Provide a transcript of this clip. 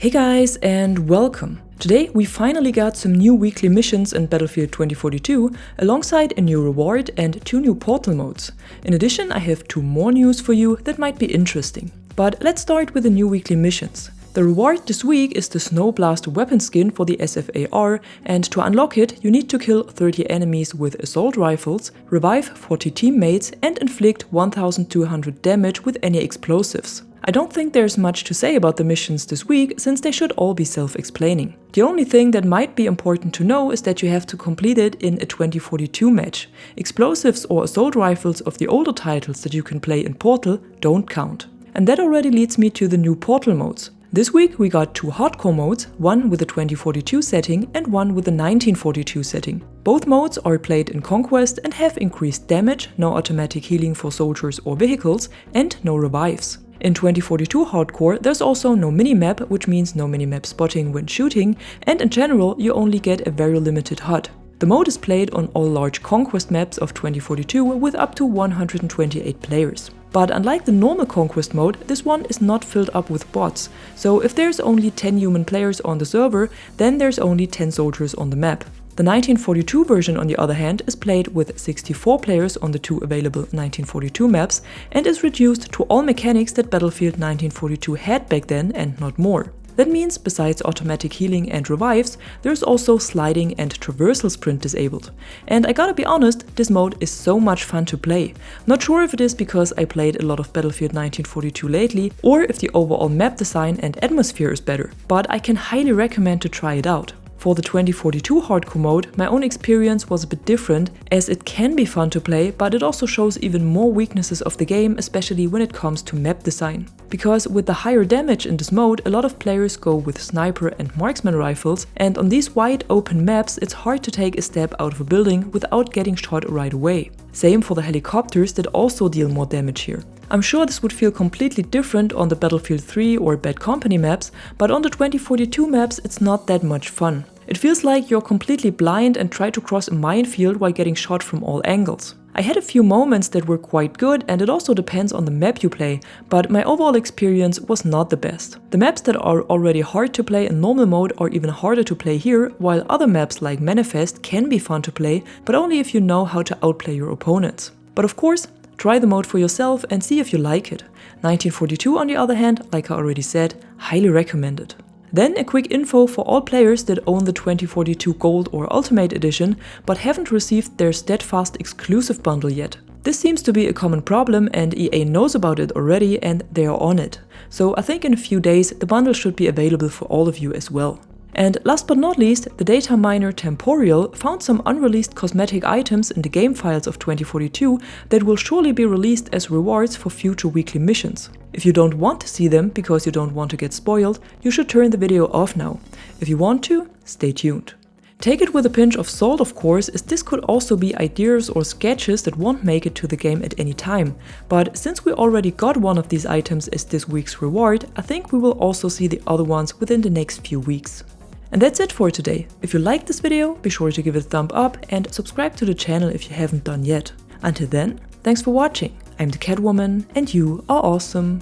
Hey guys, and welcome! Today we finally got some new weekly missions in Battlefield 2042, alongside a new reward and 2 new portal modes. In addition, I have 2 more news for you that might be interesting. But let's start with the new weekly missions. The reward this week is the Snow Blast weapon skin for the SFAR, and to unlock it you need to kill 30 enemies with assault rifles, revive 40 teammates and inflict 1200 damage with any explosives. I don't think there's much to say about the missions this week, since they should all be self-explaining. The only thing that might be important to know is that you have to complete it in a 2042 match. Explosives or assault rifles of the older titles that you can play in Portal don't count. And that already leads me to the new Portal modes. This week we got 2 hardcore modes, one with a 2042 setting and one with a 1942 setting. Both modes are played in Conquest and have increased damage, no automatic healing for soldiers or vehicles, and no revives. In 2042 Hardcore, there's also no minimap, which means no minimap spotting when shooting, and in general you only get a very limited HUD. The mode is played on all large Conquest maps of 2042 with up to 128 players. But unlike the normal Conquest mode, this one is not filled up with bots, so if there's only 10 human players on the server, then there's only 10 soldiers on the map. The 1942 version, on the other hand, is played with 64 players on the 2 available 1942 maps and is reduced to all mechanics that Battlefield 1942 had back then and not more. That means, besides automatic healing and revives, there's also sliding and traversal sprint disabled. And I gotta be honest, this mode is so much fun to play. Not sure if it is because I played a lot of Battlefield 1942 lately, or if the overall map design and atmosphere is better, but I can highly recommend to try it out. For the 2042 hardcore mode, my own experience was a bit different, as it can be fun to play, but it also shows even more weaknesses of the game, especially when it comes to map design. Because with the higher damage in this mode, a lot of players go with sniper and marksman rifles, and on these wide open maps it's hard to take a step out of a building without getting shot right away. Same for the helicopters that also deal more damage here. I'm sure this would feel completely different on the Battlefield 3 or Bad Company maps, but on the 2042 maps it's not that much fun. It feels like you're completely blind and try to cross a minefield while getting shot from all angles. I had a few moments that were quite good, and it also depends on the map you play, but my overall experience was not the best. The maps that are already hard to play in normal mode are even harder to play here, while other maps like Manifest can be fun to play, but only if you know how to outplay your opponents. But of course, try the mode for yourself and see if you like it. 1942 on the other hand, like I already said, highly recommended. Then a quick info for all players that own the 2042 Gold or Ultimate Edition, but haven't received their Steadfast exclusive bundle yet. This seems to be a common problem, and EA knows about it already and they are on it. So I think in a few days the bundle should be available for all of you as well. And last but not least, the data miner Temporal found some unreleased cosmetic items in the game files of 2042 that will surely be released as rewards for future weekly missions. If you don't want to see them because you don't want to get spoiled, you should turn the video off now. If you want to, stay tuned. Take it with a pinch of salt, of course, as this could also be ideas or sketches that won't make it to the game at any time. But since we already got one of these items as this week's reward, I think we will also see the other ones within the next few weeks. And that's it for today. If you liked this video, be sure to give it a thumb up and subscribe to the channel if you haven't done yet. Until then, thanks for watching. I'm the Catwoman and you are awesome.